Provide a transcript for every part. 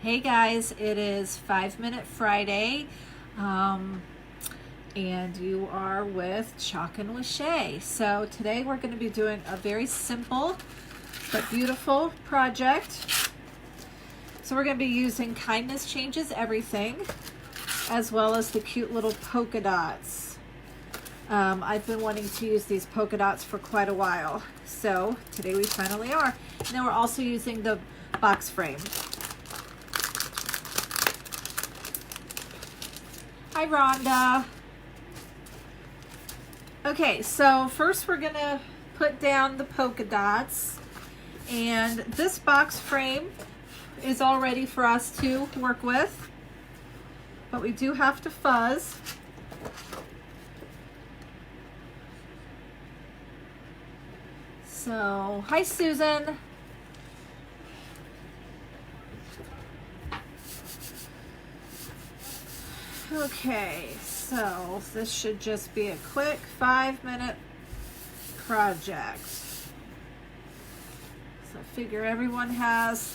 Hey guys, it is 5 Minute Friday, and you are with Chalkn with Shae. So today we're going to be doing a very simple but beautiful project. So we're going to be using Kindness Changes Everything, as well as the cute little polka dots. I've been wanting to use these polka dots for quite a while, so today we finally are. And then we're also using the box frame. Hi, Rhonda. Okay, so first we're gonna put down the polka dots, and this box frame is all ready for us to work with, but we do have to fuzz. So, hi, Susan. Okay, so this should just be a quick 5-minute project. So I figure everyone has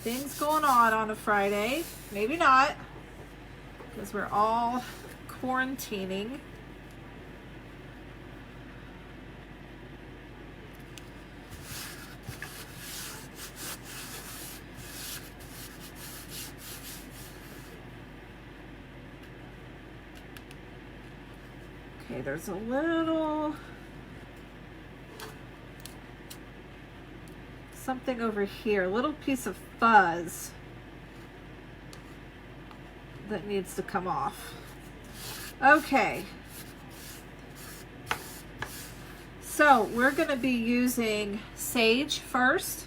things going on a Friday. Maybe not, because we're all quarantining. Okay, there's a little something over here, a little piece of fuzz that needs to come off. Okay, so we're going to be using sage first.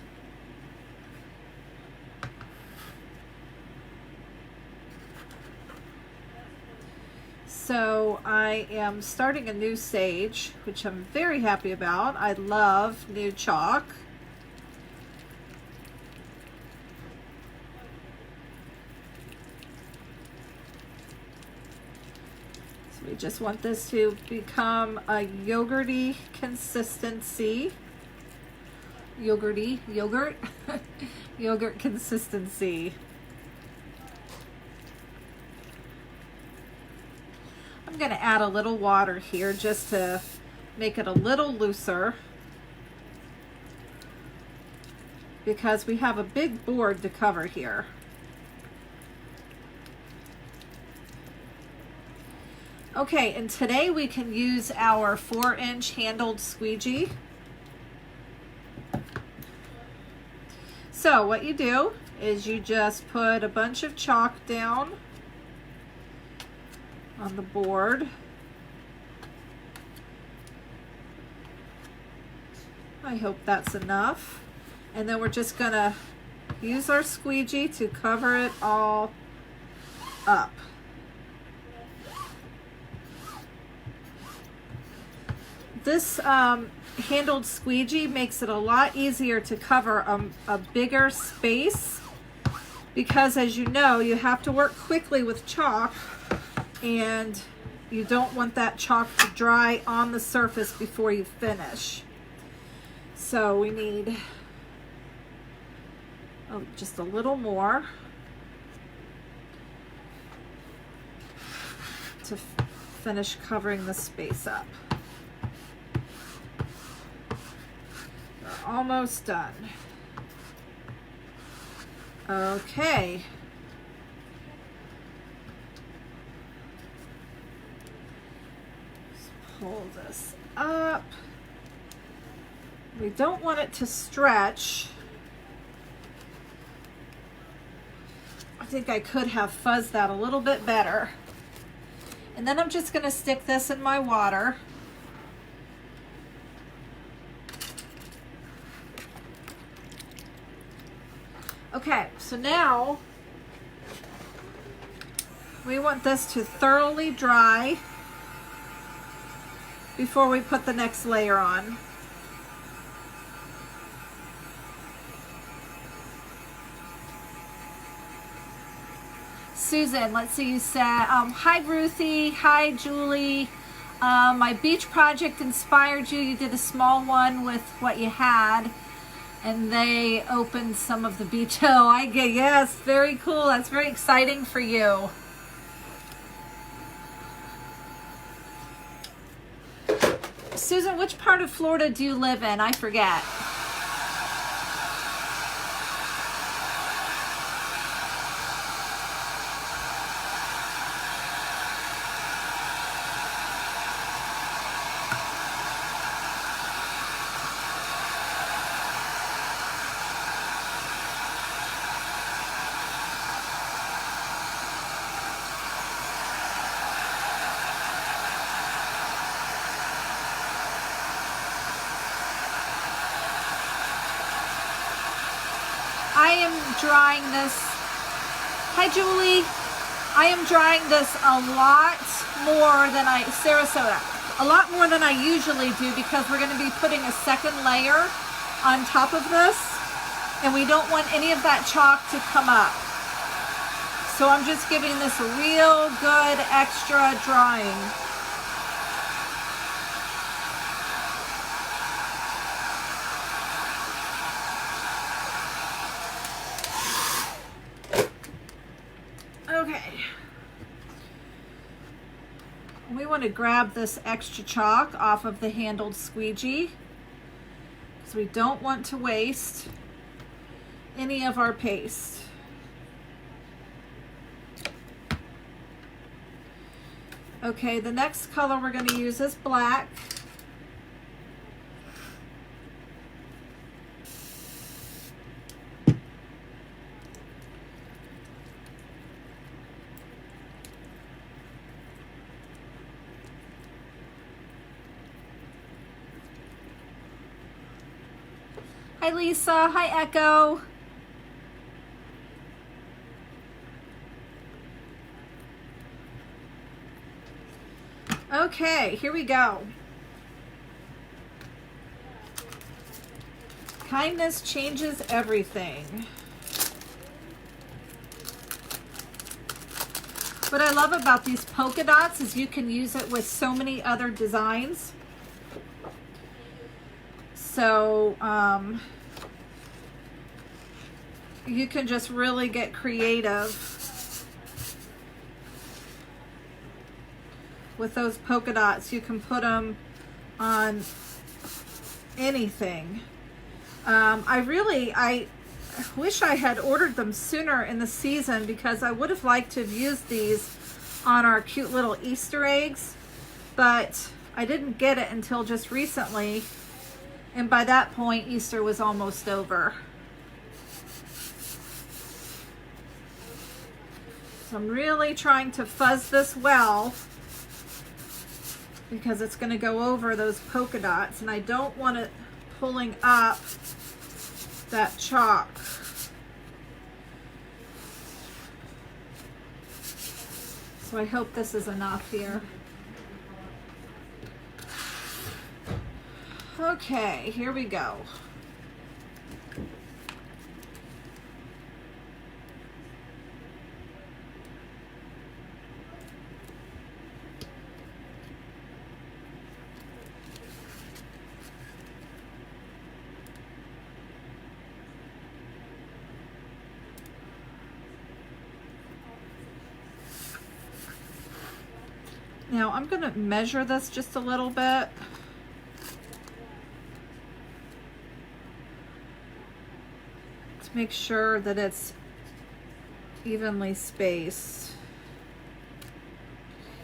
So I am starting a new sage, which I'm very happy about. I love new chalk. So we just want this to become a yogurty consistency. Yogurt consistency. I'm going to add a little water here just to make it a little looser, because we have a big board to cover here. Okay, and today we can use our 4-inch handled squeegee. So what you do is you just put a bunch of chalk down on the board. I hope that's enough. And then we're just gonna use our squeegee to cover it all up. This handled squeegee makes it a lot easier to cover a bigger space, because as you know, you have to work quickly with chalk, and you don't want that chalk to dry on the surface before you finish. So we need just a little more to finish covering the space up. We're almost done. Okay. Pull this up. We don't want it to stretch. I think I could have fuzzed that a little bit better. And then I'm just going to stick this in my water. Okay, so now we want this to thoroughly dry before we put the next layer on. Susan, let's see, you said, hi Ruthie, hi Julie. My beach project inspired you. You did a small one with what you had. and they opened some of the beach. Oh, I get, yes, very cool. That's very exciting for you. Susan, which part of Florida do you live in? I forget. I am drying this. Hi, Julie. I am drying this a lot more than Sarasota, a lot more than I usually do, because we're going to be putting a second layer on top of this, and we don't want any of that chalk to come up. So I'm just giving this a real good extra drying. Okay, we want to grab this extra chalk off of the handled squeegee, because we don't want to waste any of our paste. Okay, the next color we're going to use is black. Hi, Lisa. Hi, Echo. Okay, here we go. Kindness changes everything. What I love about these polka dots is you can use it with so many other designs. So you can just really get creative with those polka dots. You can put them on anything. I wish I had ordered them sooner in the season, because I would have liked to have used these on our cute little Easter eggs, but I didn't get it until just recently. And by that point, Easter was almost over. So I'm really trying to fuzz this well, because it's going to go over those polka dots, and I don't want it pulling up that chalk. So I hope this is enough here. Okay, here we go. Now I'm going to measure this just a little bit. To make sure that it's evenly spaced.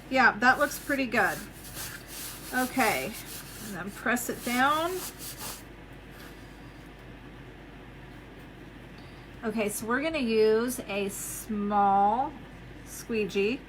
Yeah, that looks pretty good. Okay, and then press it down. Okay, so we're going to use a small squeegee.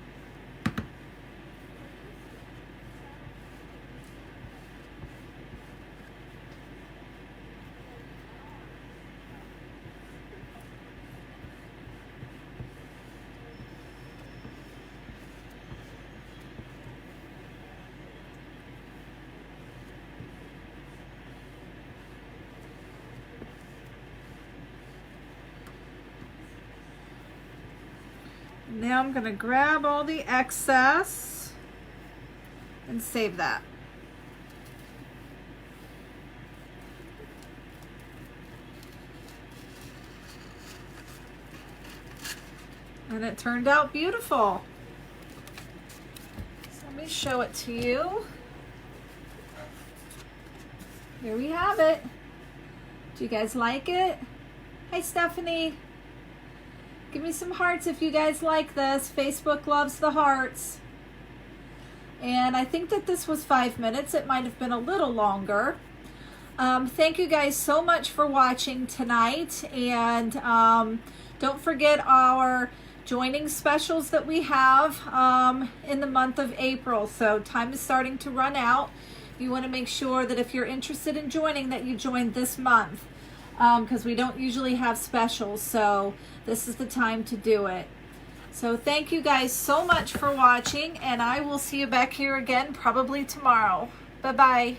Now I'm going to grab all the excess and save that. And it turned out beautiful. So let me show it to you. Here we have it. Do you guys like it? Hey, Stephanie. Give me some hearts if you guys like this. Facebook loves the hearts. And I think that this was 5 minutes. It might have been a little longer. Thank you guys so much for watching tonight. And don't forget our joining specials that we have in the month of April. So time is starting to run out. You want to make sure that if you're interested in joining, that you join this month, because we don't usually have specials. So this is the time to do it. So thank you guys so much for watching, and I will see you back here again probably tomorrow. Bye-bye.